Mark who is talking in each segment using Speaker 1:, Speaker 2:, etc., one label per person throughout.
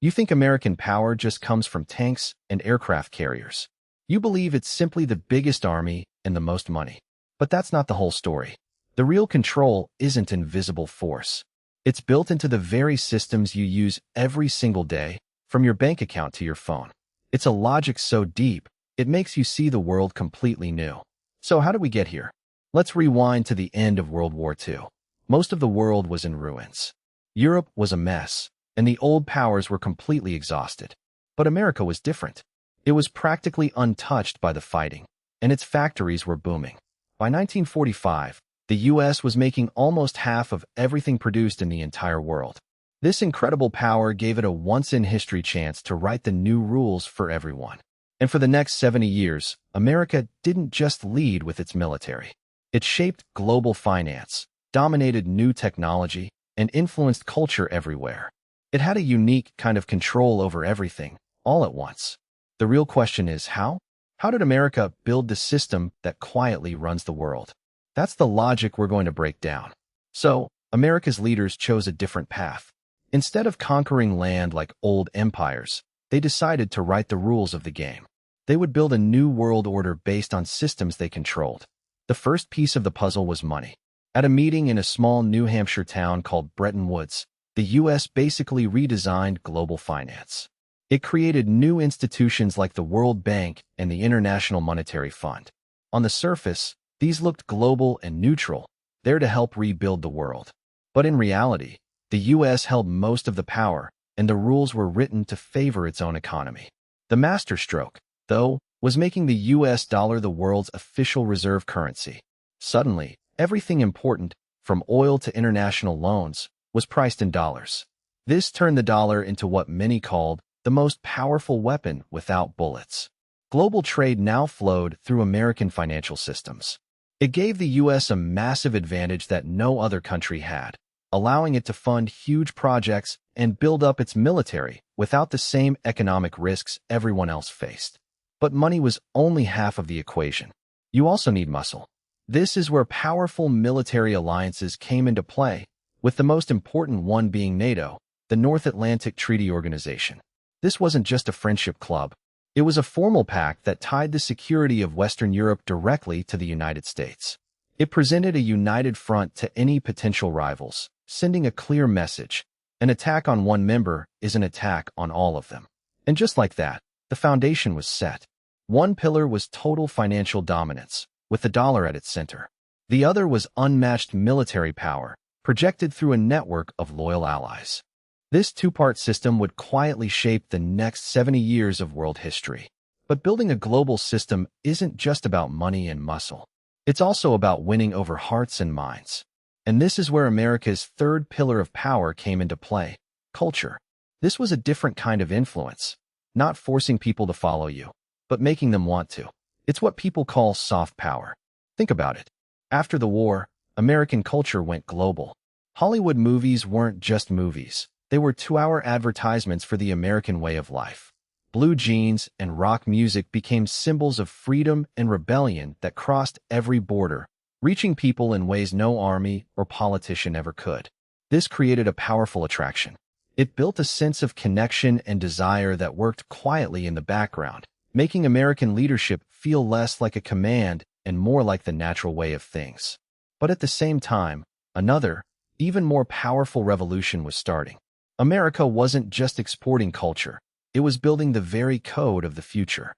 Speaker 1: You think American power just comes from tanks and aircraft carriers. You believe it's simply the biggest army and the most money. But that's not the whole story. The real control isn't invisible force. It's built into the very systems you use every single day, from your bank account to your phone. It's a logic so deep, it makes you see the world completely new. So how did we get here? Let's rewind to the end of World War II. Most of the world was in ruins. Europe was a mess, and the old powers were completely exhausted. But America was different. It was practically untouched by the fighting, and its factories were booming. By 1945, the U.S. was making almost half of everything produced in the entire world. This incredible power gave it a once-in-history chance to write the new rules for everyone. And for the next 70 years, America didn't just lead with its military. It shaped global finance, dominated new technology, and influenced culture everywhere. It had a unique kind of control over everything, all at once. The real question is how? How did America build the system that quietly runs the world? That's the logic we're going to break down. So, America's leaders chose a different path. Instead of conquering land like old empires, they decided to write the rules of the game. They would build a new world order based on systems they controlled. The first piece of the puzzle was money. At a meeting in a small New Hampshire town called Bretton Woods, the U.S. basically redesigned global finance. It created new institutions like the World Bank and the International Monetary Fund. On the surface, these looked global and neutral, there to help rebuild the world. But in reality, the U.S. held most of the power, and the rules were written to favor its own economy. The masterstroke, though, was making the U.S. dollar the world's official reserve currency. Suddenly, everything important, from oil to international loans, was priced in dollars. This turned the dollar into what many called the most powerful weapon without bullets. Global trade now flowed through American financial systems. It gave the U.S. a massive advantage that no other country had, allowing it to fund huge projects and build up its military without the same economic risks everyone else faced. But money was only half of the equation. You also need muscle. This is where powerful military alliances came into play, with the most important one being NATO, the North Atlantic Treaty Organization. This wasn't just a friendship club. It was a formal pact that tied the security of Western Europe directly to the United States. It presented a united front to any potential rivals, sending a clear message. An attack on one member is an attack on all of them. And just like that, the foundation was set. One pillar was total financial dominance, with the dollar at its center. The other was unmatched military power, projected through a network of loyal allies. This two-part system would quietly shape the next 70 years of world history. But building a global system isn't just about money and muscle. It's also about winning over hearts and minds. And this is where America's third pillar of power came into play: culture. This was a different kind of influence, not forcing people to follow you, but making them want to. It's what people call soft power. Think about it. After the war, American culture went global. Hollywood movies weren't just movies. They were 2-hour advertisements for the American way of life. Blue jeans and rock music became symbols of freedom and rebellion that crossed every border, reaching people in ways no army or politician ever could. This created a powerful attraction. It built a sense of connection and desire that worked quietly in the background, making American leadership feel less like a command and more like the natural way of things. But at the same time, another, even more powerful revolution was starting. America wasn't just exporting culture, it was building the very code of the future.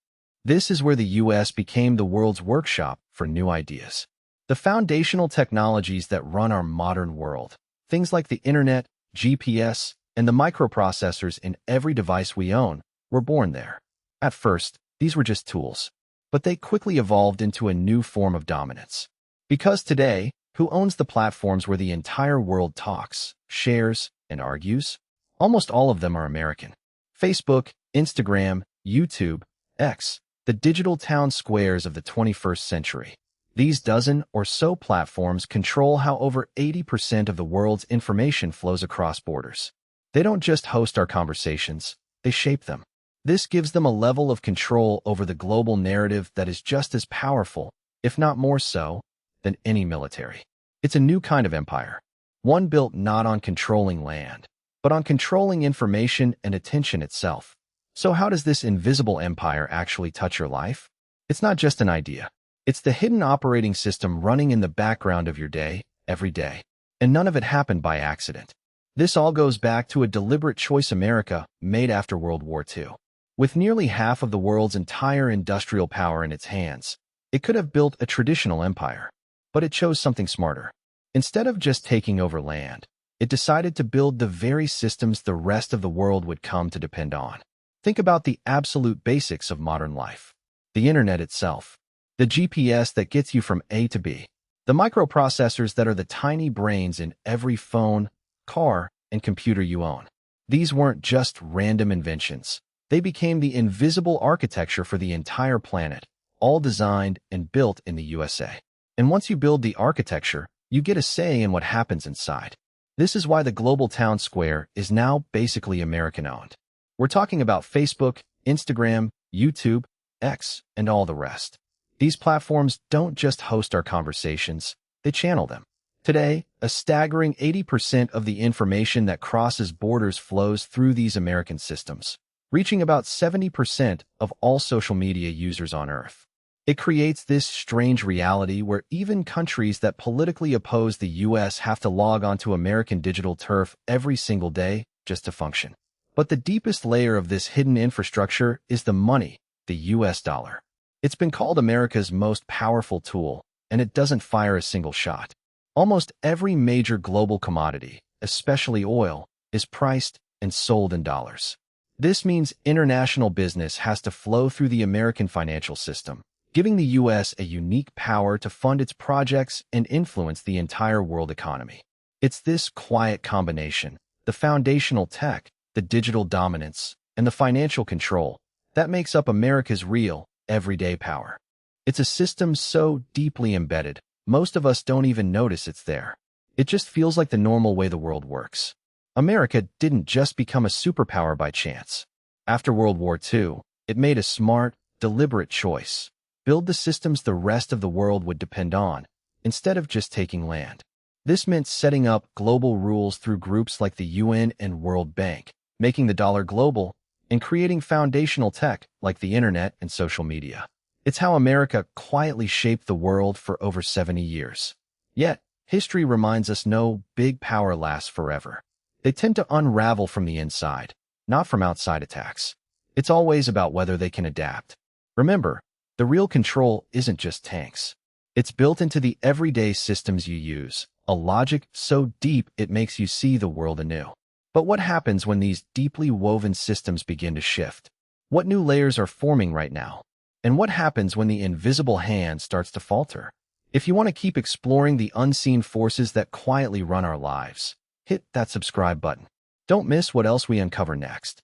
Speaker 1: This is where the U.S. became the world's workshop for new ideas. The foundational technologies that run our modern world, things like the internet, GPS, and the microprocessors in every device we own, were born there. At first, these were just tools, but they quickly evolved into a new form of dominance. Because today, who owns the platforms where the entire world talks, shares, and argues? Almost all of them are American. Facebook, Instagram, YouTube, X, the digital town squares of the 21st century. These dozen or so platforms control how over 80% of the world's information flows across borders. They don't just host our conversations, they shape them. This gives them a level of control over the global narrative that is just as powerful, if not more so, than any military. It's a new kind of empire, one built not on controlling land, but on controlling information and attention itself. So how does this invisible empire actually touch your life? It's not just an idea. It's the hidden operating system running in the background of your day, every day. And none of it happened by accident. This all goes back to a deliberate choice America made after World War II. With nearly half of the world's entire industrial power in its hands, it could have built a traditional empire. But it chose something smarter. Instead of just taking over land, it decided to build the very systems the rest of the world would come to depend on. Think about the absolute basics of modern life. The internet itself. The GPS that gets you from A to B. The microprocessors that are the tiny brains in every phone, car, and computer you own. These weren't just random inventions. They became the invisible architecture for the entire planet, all designed and built in the USA. And once you build the architecture, you get a say in what happens inside. This is why the global town square is now basically American-owned. We're talking about Facebook, Instagram, YouTube, X, and all the rest. These platforms don't just host our conversations, they channel them. Today, a staggering 80% of the information that crosses borders flows through these American systems, reaching about 70% of all social media users on Earth. It creates this strange reality where even countries that politically oppose the US have to log onto American digital turf every single day just to function. But the deepest layer of this hidden infrastructure is the money, the US dollar. It's been called America's most powerful tool, and it doesn't fire a single shot. Almost every major global commodity, especially oil, is priced and sold in dollars. This means international business has to flow through the American financial system, giving the US a unique power to fund its projects and influence the entire world economy. It's this quiet combination, the foundational tech, the digital dominance, and the financial control, that makes up America's real, everyday power. It's a system so deeply embedded, most of us don't even notice it's there. It just feels like the normal way the world works. America didn't just become a superpower by chance. After World War II, it made a smart, deliberate choice. Build the systems the rest of the world would depend on, instead of just taking land. This meant setting up global rules through groups like the UN and World Bank, making the dollar global, and creating foundational tech like the internet and social media. It's how America quietly shaped the world for over 70 years. Yet, history reminds us no big power lasts forever. They tend to unravel from the inside, not from outside attacks. It's always about whether they can adapt. Remember, the real control isn't just tanks. It's built into the everyday systems you use, a logic so deep it makes you see the world anew. But what happens when these deeply woven systems begin to shift? What new layers are forming right now? And what happens when the invisible hand starts to falter? If you want to keep exploring the unseen forces that quietly run our lives, hit that subscribe button. Don't miss what else we uncover next.